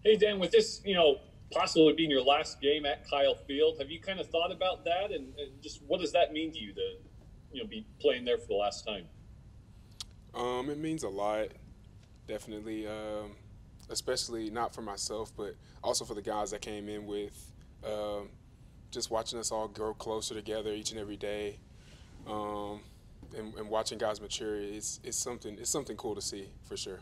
Hey, Dan, with this, possibly being your last game at Kyle Field, have you kind of thought about that and just what does that mean to you to, be playing there for the last time? It means a lot, definitely. Especially not for myself, but also for the guys I came in with. Um, just watching us all grow closer together each and every day, um, and watching guys mature it's something cool to see for sure.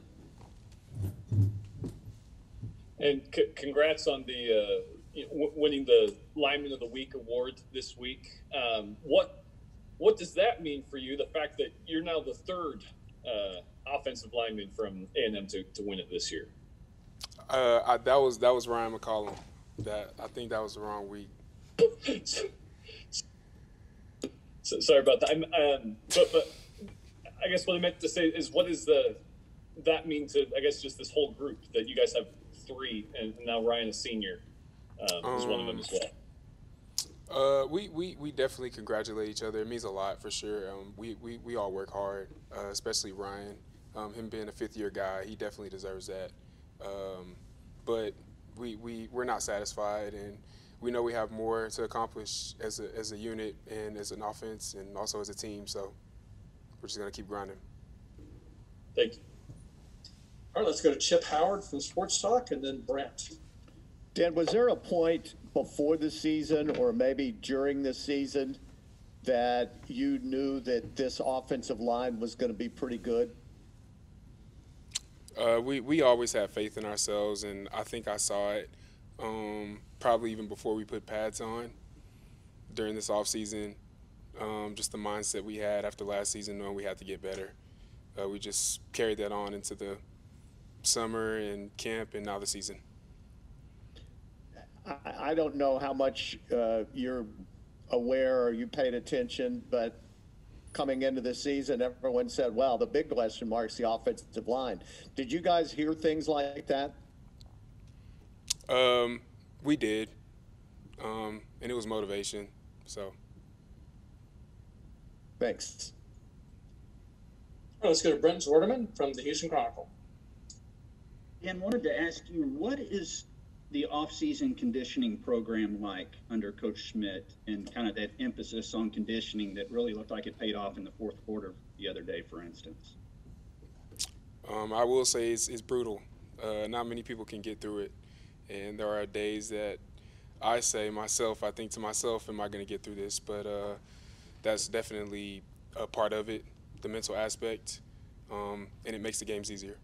And congrats on the winning the Lineman of the Week award this week. What does that mean for you? The fact that you're now the third offensive lineman from A&M to win it this year. That was Ryan McCollum. That I think that was the wrong week. So, sorry about that. But I guess what I meant to say is, what is that mean to, I guess, just this whole group that you guys have three, and now Ryan, a senior, is one of them Um, as well. we definitely congratulate each other. It means a lot for sure. We all work hard, especially Ryan. Him being a fifth year guy, he definitely deserves that. Um, but we're not satisfied, and we know we have more to accomplish as a unit and as an offense and also as a team. So we're just gonna keep grinding. Thank you. All right, let's go to Chip Howard from Sports Talk and then Brent. Dan, was there a point before the season or maybe during the season that you knew that this offensive line was going to be pretty good? We always have faith in ourselves, and I think I saw it probably even before we put pads on during this offseason. Just the mindset we had after last season, knowing we had to get better. We just carried that on into the summer and camp and now the season. I don't know how much you're aware or you paid attention, but coming into the season, everyone said, well, the big question mark's the offensive line. Did you guys hear things like that? We did, and it was motivation. So Thanks. All right, let's go to Brent Zorderman from the Houston Chronicle. And wanted to ask you, what is the off-season conditioning program like under Coach Schmidt, and kind of that emphasis on conditioning that really looked like it paid off in the fourth quarter the other day, for instance? I will say it's brutal. Not many people can get through it, and there are days that I think to myself, am I going to get through this? But that's definitely a part of it, the mental aspect, and it makes the games easier.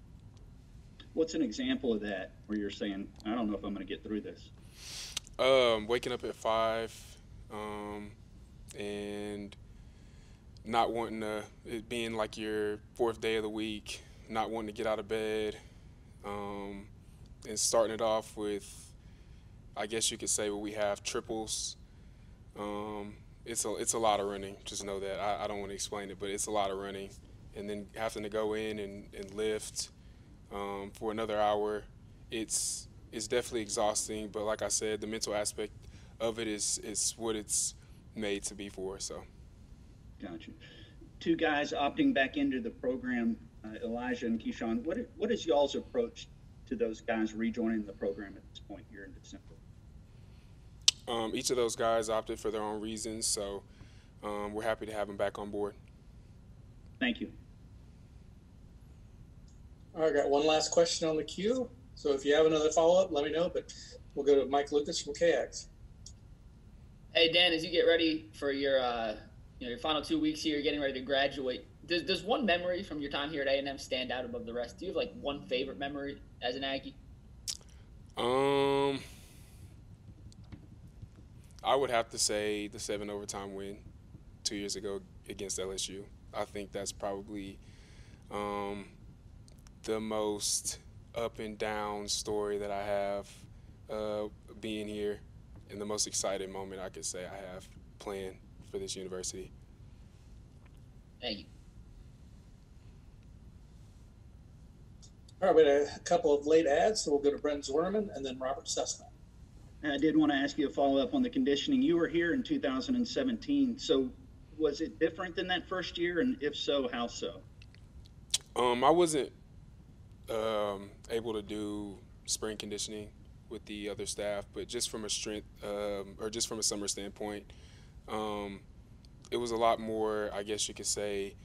What's an example of that where you're saying, I don't know if I'm going to get through this? Waking up at 5, and not wanting to, it being like your fourth day of the week, not wanting to get out of bed, and starting it off with, I guess you could say, we have triples. It's a lot of running. Just know that. I don't want to explain it, but it's a lot of running. And then having to go in and lift for another hour, it's definitely exhausting. But like I said, the mental aspect of it is what it's made to be for. So. Gotcha. Two guys opting back into the program, Elijah and Keyshawn. What is y'all's approach to those guys rejoining the program at this point here in December? Each of those guys opted for their own reasons, so we're happy to have them back on board. Thank you. All right, I got one last question on the queue. So if you have another follow-up, let me know. But we'll go to Mike Lucas from KX. Hey Dan, as you get ready for your your final 2 weeks here, getting ready to graduate, does one memory from your time here at A&M stand out above the rest? Do you have like one favorite memory as an Aggie? I would have to say the 7 overtime win 2 years ago against LSU. I think that's probably the most up and down story that I have being here, and the most exciting moment I could say I have playing for this university. Thank you. All right, we had a couple of late ads, so we'll go to Brent Zorderman and then Robert Cessna. I did want to ask you a follow-up on the conditioning. You were here in 2017, so was it different than that first year, and if so, how so? I wasn't able to do spring conditioning with the other staff, but just from a strength or just from a summer standpoint, it was a lot more, I guess you could say,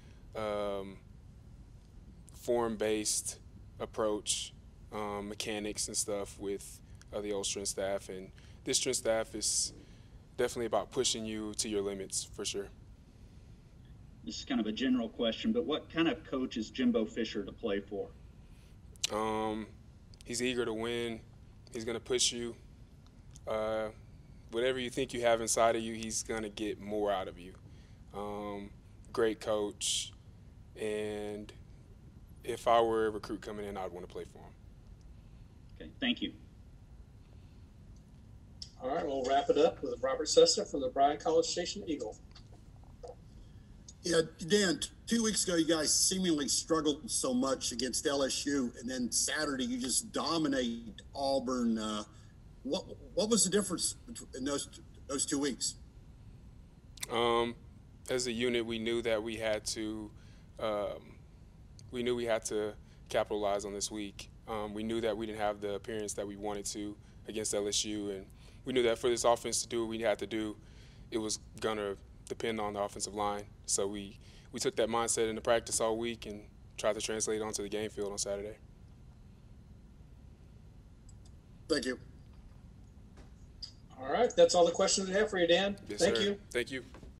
form-based approach, mechanics and stuff with the old strength staff. And this strength staff is definitely about pushing you to your limits for sure. This is kind of a general question, but what kind of coach is Jimbo Fisher to play for? He's eager to win. He's going to push you. Whatever you think you have inside of you, he's going to get more out of you. Great coach. And if I were a recruit coming in, I'd want to play for him. Okay, thank you. All right, we'll wrap it up with Robert Cessna from the Bryan College Station Eagle. Yeah, Dan, 2 weeks ago, you guys seemingly struggled so much against LSU, and then Saturday you just dominate Auburn. What was the difference in those 2 weeks? As a unit, we knew that we had to capitalize on this week. We knew that we didn't have the appearance that we wanted to against LSU, and we knew that for this offense to do what we had to do, it was gonna depend on the offensive line. So we took that mindset into practice all week and tried to translate it onto the game field on Saturday. Thank you. All right, that's all the questions we have for you, Dan. Yes, Thank sir. you. Thank you.